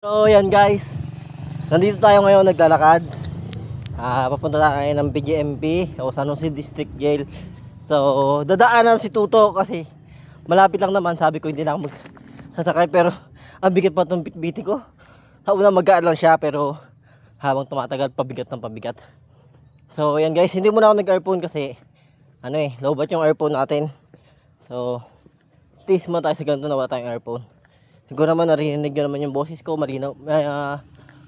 So yan guys, nandito tayo ngayon naglalakad. Papunta tayo ng BGMP o San Jose District Jail. So dadaanan si Tuto kasi malapit lang naman. Sabi ko hindi na ako magsasakay pero ang bigat pa itong bitbiti ko. Sa una magaan lang siya pero habang tumatagal pabigat ng pabigat. So yan guys, hindi muna ako nag-earphone kasi lowbat yung earphone natin. So please muna tayo sa ganito na wala tayong earphone. Siguro naman narinig nyo naman yung boses ko, malinaw,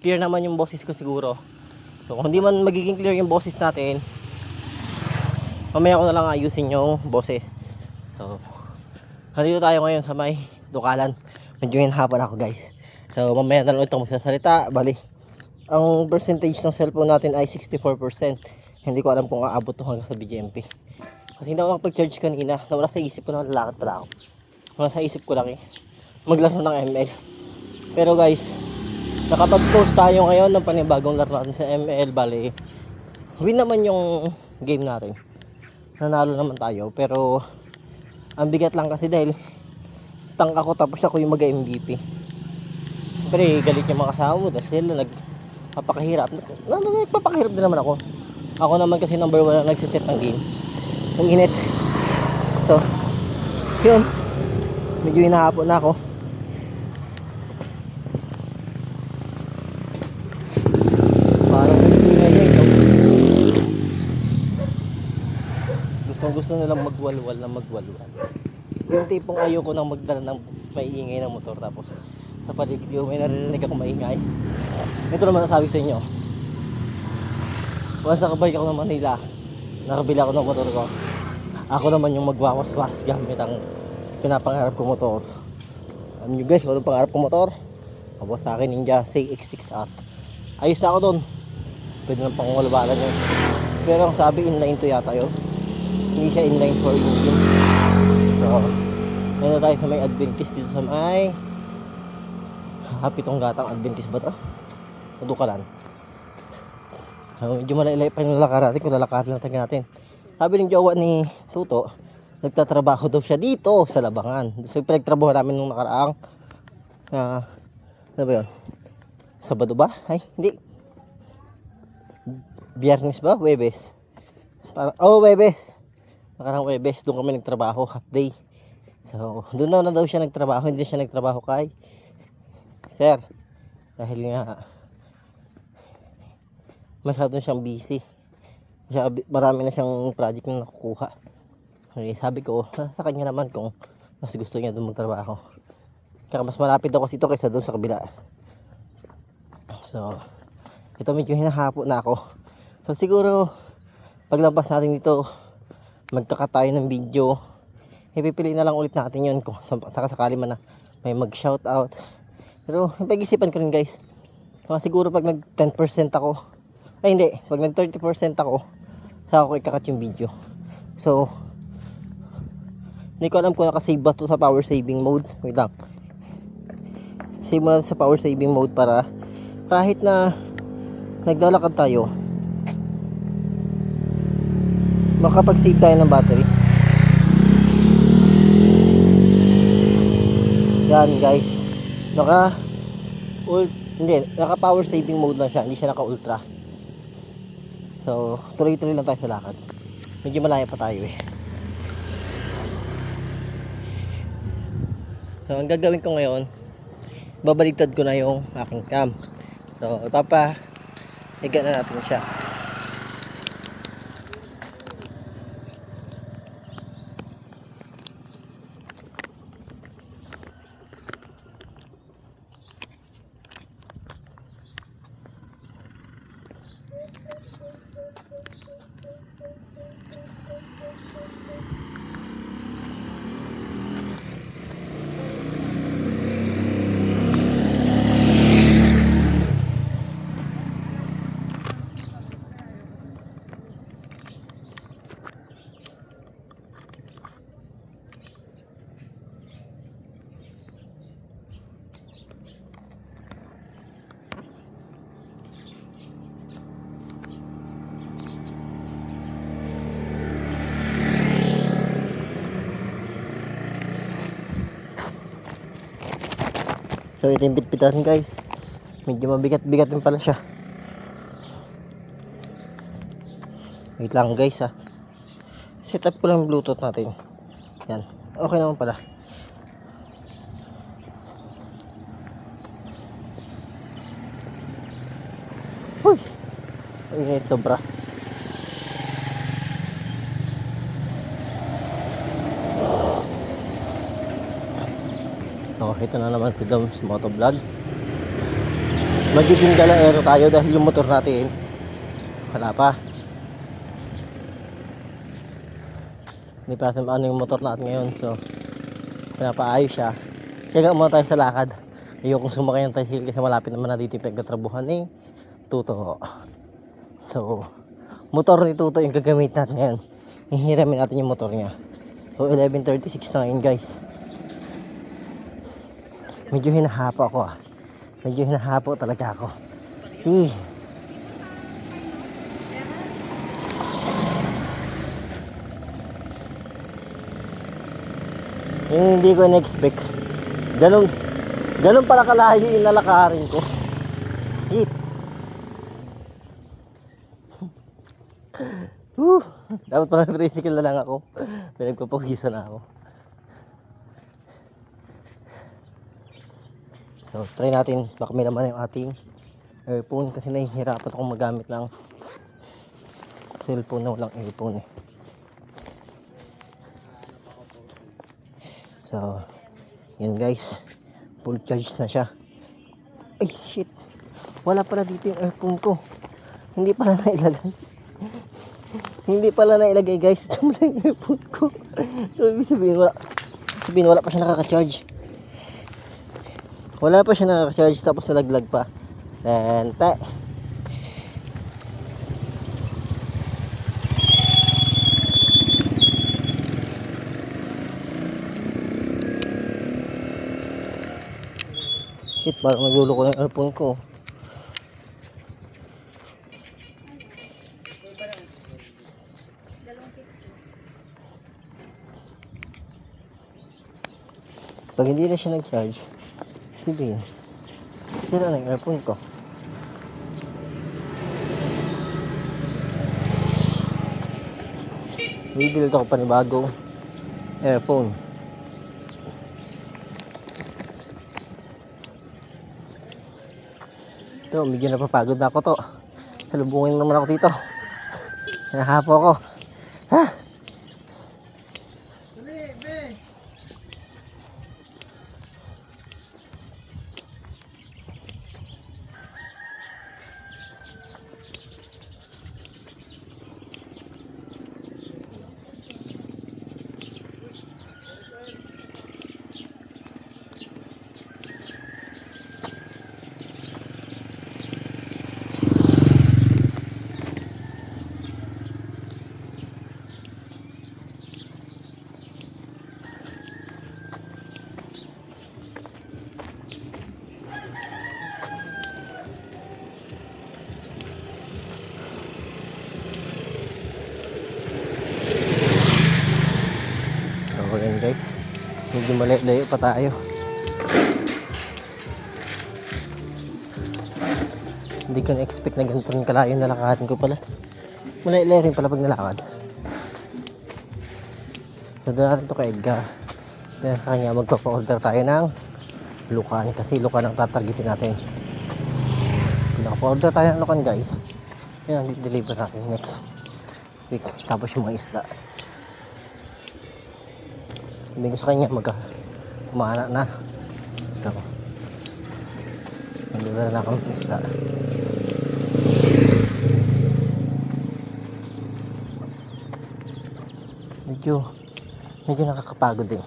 clear naman yung boses ko siguro. So kung hindi man magiging clear yung boses natin, mamaya ko na lang ayusin yung boses. So nandito tayo ngayon sa may dukalan. Medyo hinhapan ako guys. So mamaya na lang ito magsasalita. Bali, ang percentage ng cellphone natin ay 64%. Hindi ko alam kung aabot to hanggang sa BGMP. Kasi hindi ako nakapag-charge kanina. Nawala sa isip ko na lalakad pala ako. Wala sa isip ko lang maglaro ng ML. Pero guys, nakapag-post tayo ngayon ng panibagong laro natin sa ML. Bali, win naman yung game natin. Nanalo naman tayo. Pero ang bigat lang kasi dahil tank ako tapos ako yung mag-MVP. Pero galit yung mga kasama mo dahil sila nagpapakahirap. Nagpapakahirap din naman ako. Ako naman kasi number 1 na nagsiset ng game. Ang init. So yun, medyo hinahapon na ako. Gusto nilang magwalwal na magwalwal. Yung tipong ayoko nang magdala ng maiingay ng motor tapos sa paligid ko may naririnig ako maingay. Ito naman nasabi sa inyo. Once nakabalik ako ng Manila, nakabili ako ng motor ko, ako naman yung magwawaswas gamit ang pinapangarap ko motor. Alam nyo guys, kung anong pangarap ko motor? Tapos sa akin Ninja CX-6R. Ayos na ako dun. Pwede nang pangwalwalan yun. Pero ang sabi inline to yata yun. Hindi siya inline for engine. So ngayon tayo sa may Adventist dito sa may Pitong Gatang. Adventist ba ito? Dukalan. So medyo malaylay pa yung lalakad natin kung lalakad lang tayo natin. Sabi ng jowa ni Tuto, nagtatrabaho daw siya dito sa Labangan. So pinagtrabaho namin nung nakaraang ano ba yun? Sabado ba? Ay hindi, Biyernes ba? Webes. Webes. Nakarang Webes, doon kami nagtrabaho, half day. So, doon na daw siya nagtrabaho, hindi siya nagtrabaho kay Sir. Dahil nga, masyado siyang busy. Marami na siyang project na nakukuha. Okay, sabi ko, sa kanya naman kung mas gusto niya doon magtrabaho. Tsaka mas malapit ako kasi ito kaysa doon sa kabila. So, ito medyo hinahapon na ako. So, siguro, paglampas natin dito, magkaka tayo ng video. Ipipili na lang ulit natin yun kung sakasakali man na may mag-shoutout. Pero pag-isipan ko rin guys. Siguro pag nag 10% ako, ay hindi, pag nag 30% ako, saka ako ikakat yung video. So, hindi ko alam kung nakasave ba ito sa power saving mode. Wait lang. Save mo na sa power saving mode para kahit na naglalakad tayo, makapag-save tayo ng battery. Yan guys, naka power saving mode lang siya, hindi siya naka ultra. So tuloy-tuloy lang tayo sa lakad. Medyo malaya pa tayo So ang gagawin ko ngayon, babaliktad ko na yung aking cam. So higa na natin siya. So ito yung bitbitan guys. Medyo mabigat-bigat din pala siya. Wait lang guys ha. Set up ko lang yung Bluetooth natin. Yan. Okay naman pala. Uy! Init sobra. So, ito na naman si Dom's Motovlog. Magiging galaero tayo dahil yung motor natin wala pa. Hindi pa ano yung motor natin ngayon. So, pinapaayos siya. Siya muna tayo sa lakad. Ayokong sumakay ng tricycle kasi malapit naman na dito yung pagkatrabuhan ni Tuto. So, motor ni Tuto yung gagamit natin ngayon. Hihiramin natin yung motor niya. So, 11:36 na ngayon guys. Medyo hinahapo ako ah. Medyo hinahapo talaga ako. Yung hindi ko na-expect. Ganun pala kalayo yung lalakarin ko. Dapat pala tricycle na lang ako. Pinagpapawisan na ako. So, try natin. Baka may naman yung ating earphone kasi nahihirapan akong magamit ng cellphone na walang earphone eh. So, yun guys. Full charge na siya. Ay, shit. Wala pala dito yung earphone ko. Hindi pala nailagay. Hindi pala nailagay guys. Ito pala yung earphone ko. So, ibig sabihin wala pa siya nakaka-charge. Wala pa siya nakaka-charge tapos nalaglag pa. Lente. Shit, parang nagluloko ng earphone ko. Pag hindi na siya nag-charge, sabihin, sira na yung earphone ko. Bibili ako panibagong earphone. Ito, medyo napapagod na ako to. Salubungin naman ako dito. Nahapo ako. Ha? So yan guys, medyo malayo pa tayo. Hindi ko na-expect na ganito rin kalayo na lakarin ko pala. Malayo rin pala pag nalakad. So doon natin to kay Edgar. Kaya sa kanya magpapa-order tayo ng lukan kasi lukan ang tatargetin natin. Kung nakapa-order tayo ng lukan guys, yan deliver natin next week. Tapos yung mga isda, sabi ko sa kanya umana na. So magdadala na kami ng isda. Medyo nakakapagod din.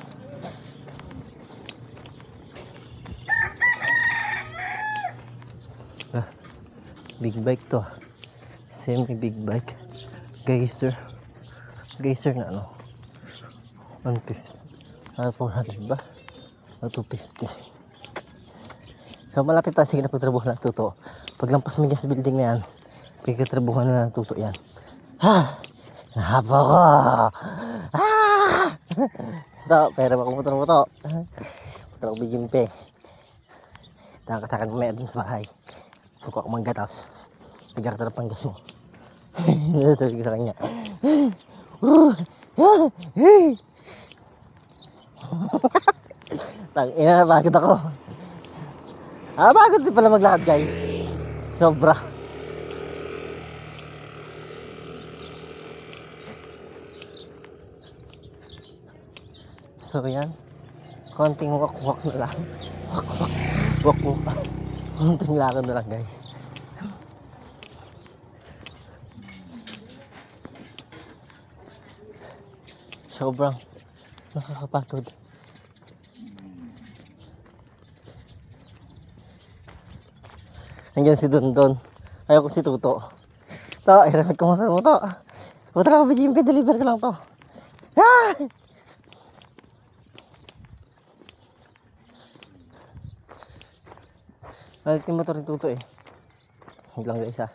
Big bike to, semi big bike, geyser na ano, 150, 400 ba o 250. So malapit tayo sige na pagtrabuhan ng Tuto. Paglampas mo dyan sa building na yan, pagtrabuhan na ng Tuto yan. Ha! Nahaba ko! Ito, pera ba kung motor mo to? Motor ko bijimpe. Dahil ka sa akin mamaya dun sa bahay. Kukuha ko mangga tapos bigyan ka ng panggas mo. Nasasabi ko sa kanya. Tangina, pagod ako. Pagod din pala maglakad guys. Sobra. So yan. Konting walk-walk na lang. Walk-walk. Konting lakad na lang guys. Sobrang nakakapagod. Nandiyan si Dondon. Ayaw ko si Tuto. To, iramit ko mo to. Punta lang ako BGMP, deliver ko lang to. Ah! Nalit yung motor ni Tuto eh. Huwag lang guys ah.